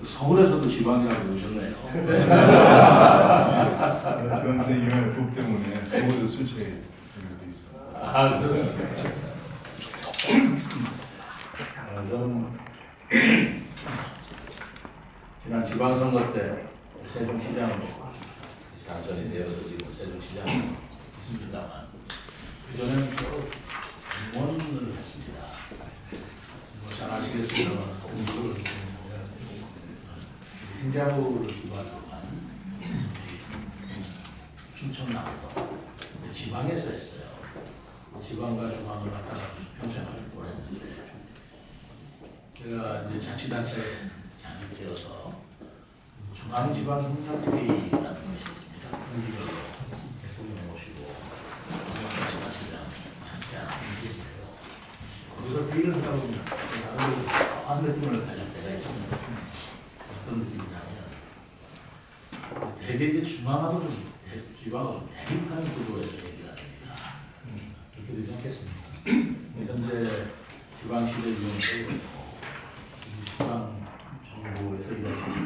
서울에서도 지방이라고 그러셨네요. 그런데 이번에 법 때문에 서울에서 수치가 이렇게 돼 있어. 아, 그렇군요. 저는 지난 지방선거 때 세종시장으로 당선이 되어서 지금 세종시장에 있습니다만 그전에는 또 공무원을 했습니다. 뭐 잘 아시겠습니다만 공무원을 행자부를 기반으로 한 충청남도 지방에서 했어요. 지방과 중앙을 왔다 갔다 평생을 보냈는데 제가 이제 자치단체에 장입되어서 중앙지방협력회의라는 것이 있습니다. 분기별로 대통령 모시고 자치단체장 함께하는 분기인데요. 거기서 회의를 하다 보면 나름대로 묘한 느낌을 가질 때가 있습니다. 어떤 느낌이냐면 대개 이제 중앙하고 좀 지방하고 대립하는 구도에서 얘기가 됩니다. 그렇게 되지 않겠습니까? 현재 지방시대위원회도 그렇고 지방 정부에서 이루어지는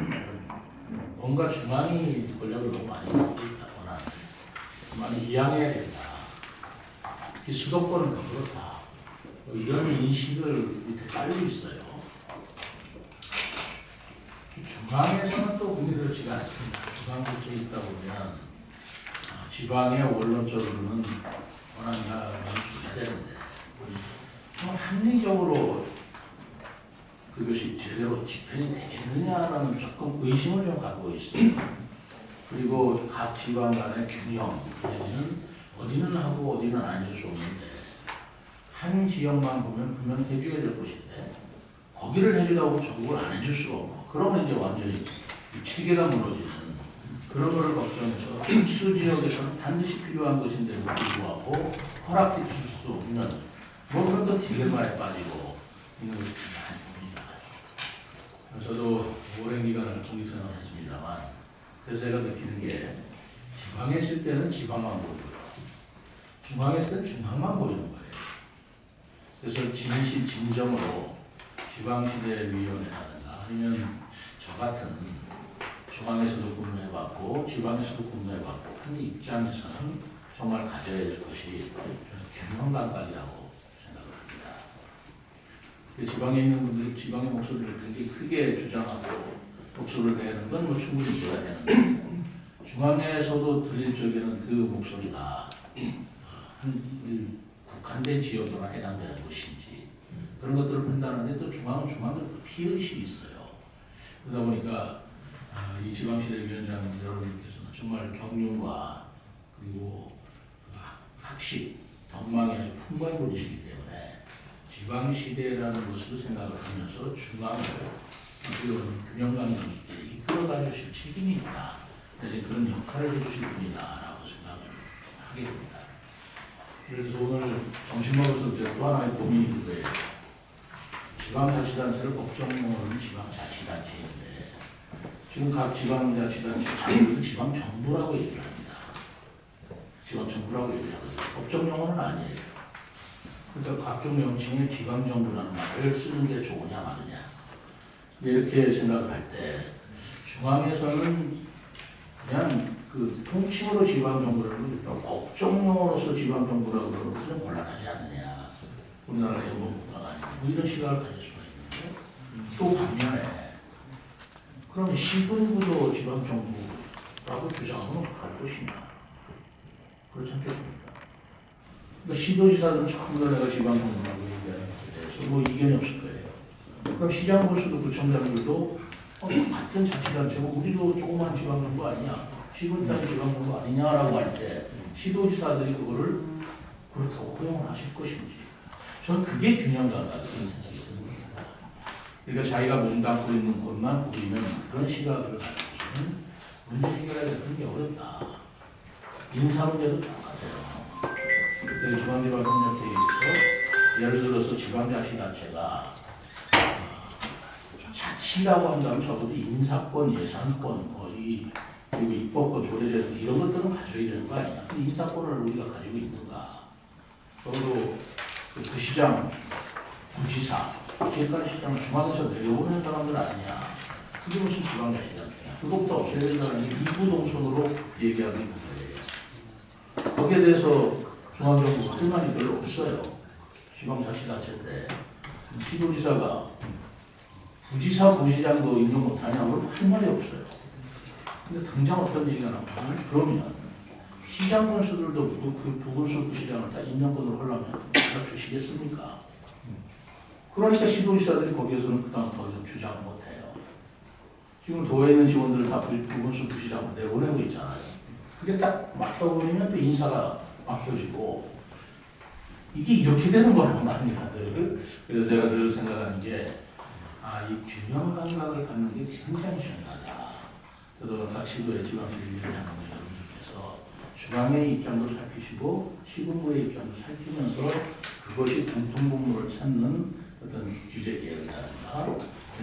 뭔가 중앙이 권력을 너무 많이 갖고 있다거나 많이 이양해야 된다. 특히 수도권은 더 그렇다. 이런 인식을 밑에 깔고 있어요. 중앙에서는 또 그게 그렇지가 않습니다. 중앙 국제에 있다 보면 지방의 원론적으로는 원한가 많이 줘야 되는데 좀 합리적으로 그것이 제대로 집행이 되겠느냐라는 조금 의심을 좀 갖고 있어요. 그리고 각 지방 간의 균형 내지는 어디는 하고 어디는 안 해줄 수 없는데 한 지역만 보면 분명히 해줘야 될 것인데 거기를 해주다고 전국을 안 해줄 수가 없고 그러면 이제 완전히 이 체계가 무너지는 그런 거를 걱정해서 특수 지역에서는 반드시 필요한 것인데도 불구하고 허락해 줄 수 없는 뭐 그런 또 딜레마에 빠지고 있는 것이 많이 봅니다. 저도 오랜 기간을 공직생활을 했습니다만 그래서 제가 느끼는 게 지방에 있을 때는 지방만 보이고요. 중앙에 있을 때는 중앙만 보이는 거예요. 그래서 진정으로 지방시대위원회라든가 아니면 저 같은 중앙에서도 근무해봤고 지방에서도 근무해봤고 한 입장에서는 정말 가져야 될 것이 균형 감각이라고 생각을 합니다. 지방에 있는 분들이 지방의 목소리를 굉장히 크게 주장하고 목소리를 내는 건 뭐 충분히 이해가 되는데 중앙에서도 들릴 적에는 그 목소리가 한 국한된 지역에만 해당되는 것인지 그런 것들을 판단하는데 또 중앙은 중앙대로 피의식이 있어요. 그러다 보니까 이 지방시대위원장 여러분께서는 정말 경륜과 그리고 학식, 덕망이 아주 풍부한 분이시기 때문에 지방시대라는 것을 생각을 하면서 중앙을 균형감 있게 이끌어가 주실 책임이 있다. 내지 그런 역할을 해주실 분이다라고 생각을 하게 됩니다. 그래서 오늘 점심 먹어서 제가 또 하나의 고민이 그거예요. 지방자치단체를 법정으로는 지방자치단체인데 지금 각 지방자치단체 자기들은 지방정부라고 얘기를 합니다. 지방정부라고 얘기를 하거든요. 법정 용어는 아니에요. 그러니까 각종 명칭에 지방정부라는 말을 쓰는 게 좋으냐 마느냐 이렇게 생각을 할 때 중앙에서는 그냥 그 통칭으로 지방정부라는 걸 법정용어로서 지방정부라고 그러는 것은 곤란하지 않느냐. 우리나라가 연봉국가가 아니고 뭐 이런 시각을 가질 수가 있는데 또 반면에 그러면 시군구도 지방정부라고 주장하면 할 것이냐. 그렇지 않겠습니까? 그러니까 시도지사들은 전부 다 내가 지방정부라고 얘기하는 것에 대해서 뭐 이견이 없을 거예요. 그럼 시장보수도 구청장들도 같은 자치단체고 우리도 조그만 지방정부 아니냐, 시군단위 지방정부 아니냐라고 할 때 시도지사들이 그거를 그렇다고 허용을 하실 것인지 저는 그게 균형 감각이라는 생각이 드는 겁니다. 그러니까 자기가 몸담고 있는 곳만 보이는 그런 시각을 가지고서는 문제 해결하기가 게 어렵다. 인사 문제도 똑같아요. 그때 중앙지방협력회의에서 예를 들어서 지방자치단체가 자치라고 한다면 적어도 인사권, 예산권, 그리고 입법권, 조례제도 이런 것들은 가져야 되는 거 아니냐. 근데 인사권을 우리가 가지고 있는가. 적어도 그 부시장, 부지사, 기획관 시장 중앙에서 내려오는 사람들 아니냐. 그게 무슨 지방자치단체냐. 그것부터 없애야 된다는 게 이구동성으로 얘기하고 있는 거예요. 거기에 대해서 중앙정부가 할 말이 별로 없어요. 지방자치단체인데 시도지사가 부지사, 부시장도 인정 못하냐고 할 말이 없어요. 근데 당장 어떤 얘기가 나오면 그러면 시장 군수들도 부군수 부시장을 다 임명권으로 하려면 다 주시겠습니까? 그러니까 시도지사들이 거기에서는 그다음 더 이상 주장을 못해요. 지금 도에 있는 직원들을 다 부군수 부시장으로 내보내고 있잖아요. 그게 딱 막혀버리면 또 인사가 막혀지고 이게 이렇게 되는 거란 말입니다. 그래서 제가 늘 생각하는 게 이 균형 감각을 갖는 게 굉장히 중요하다. 저도 각 시도의 지방시대 위원장하는 여러분들께서 중앙의 입장도 살피시고 시군부의 입장도 살피면서 그것이 공통분모를 찾는 어떤 규제 개혁이라든가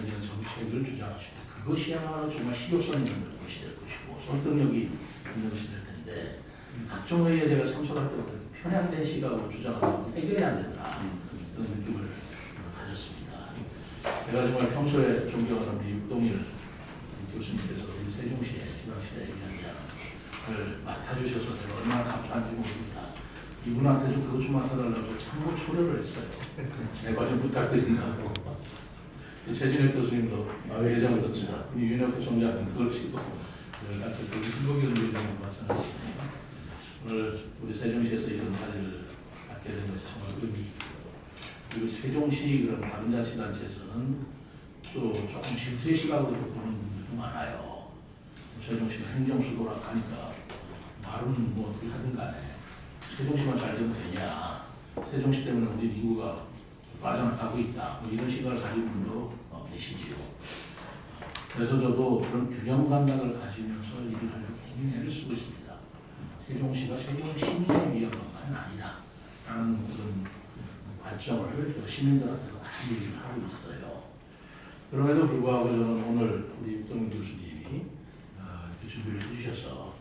이런 정책을 주장하시고 그것이야말로 정말 실효성 있는 것이 될 것이고 설득력이 있는 것이 될 텐데 각종 회의에 제가 참석할 때마다 편향된 시각으로 주장하고 해결이 안 되더라 그런 느낌을 가졌습니다. 제가 정말 평소에 존경하는 우리 육동일 교수님께서 우리 세종시의 지방시대 위원장을 맡아주셔서 제가 얼마나 감사한지 모릅니다. 이분한테 좀 그것 좀 맡아달라고 참고 초려를 했어요. 제발 좀 부탁드린다고. 최진혁 교수님도 회장을 뒀죠. 윤혁 총장님도 그러시고 같은 그 신동균 위원장도 마찬가지시네요. 오늘 우리 세종시에서 이런 자리를 갖게 된 것이 정말 의미 있고 그리고 세종시 그런 다른 자치단체에서는 또 조금 질투의 시각으로 보는 분들도 많아요. 세종시가 행정수도라 하니까 말은 뭐 어떻게 하든 간에 세종시만 잘 되면 되냐, 세종시 때문에 우리 인구가 빠져나가고 있다, 뭐 이런 시각을 가진 분도 계시지요. 그래서 저도 그런 균형 감각을 가지면서 일을 하려고 굉장히 애를 쓰고 있습니다. 세종시가 세종 시민을 위한 것만은 아니다 라는 그런 관점을 시민들한테도 많이 얘기를 하고 있어요. 그럼에도 불구하고 저는 오늘 우리 육동민 교수님이 이렇게 준비를 해주셔서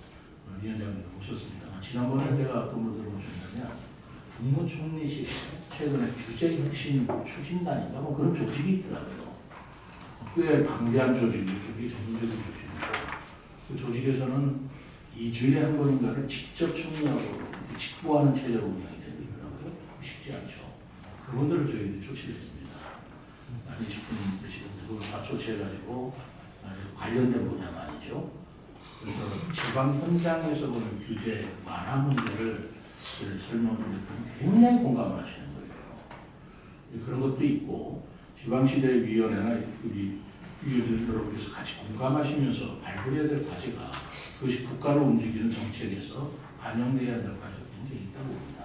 위원장님을 모셨습니다만 지난번에 제가 어떤 분들을 모셨냐면 국무총리실 최근에 규제혁신 추진단인가 뭐 그런 조직이 있더라고요. 꽤 방대한 조직이 굉장히 전문적인 조직이고 그 조직에서는 2주일에 한 번인가를 직접 총리하고 직보하는 체제로 운영이 되고 있더라고요. 쉽지 않죠. 그분들을 저희들이 조치를 했습니다. 한 20분 되시는데 그걸 다 조치해가지고 관련된 분야만이죠. 그래서 지방 현장에서 보는 규제 완화 문제를 설명드렸더니 굉장히 공감을 하시는 거예요. 그런 것도 있고 지방시대위원회나 우리 위원들 여러분께서 같이 공감하시면서 발굴해야 될 과제가 그것이 국가를 움직이는 정책에서 반영돼야 될 과제가 굉장히 있다고 봅니다.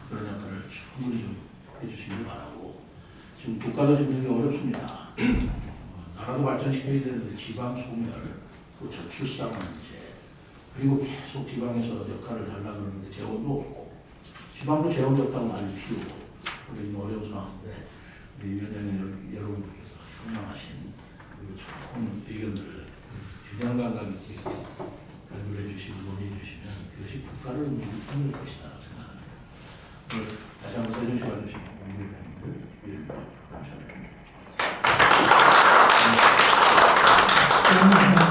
그런 역할을 충분히 좀 해주시길 바라고 지금 국가도 지금 되게 어렵습니다. 나라도 발전시켜야 되는데 지방 소멸, 또 저출산 문제 그리고 계속 지방에서 역할을 달라고 그러는데 재원도 없고 지방도 재원도 없다고 말이 피우고 우리 어려운 상황인데 우리 위원장님 여러분께서 현명하신 그리고 좋은 의견들을 균형 감각 있게 발굴해 주시고 논의해 주시면 그것이 국가를 움직이는 힘일 것이다 생각합니다. 오늘 다시 한번 세종시 와주신 우리 위원장님들 감사합니다.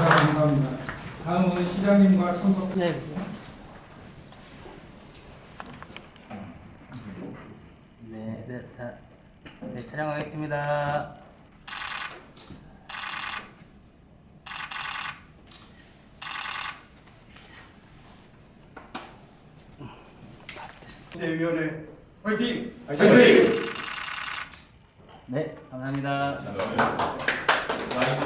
감사합니다. 다음은 시장님과 참석. 네. 네, 촬영하겠습니다. 대위원회 화이팅! 화이팅! 네, 감사합니다. 라인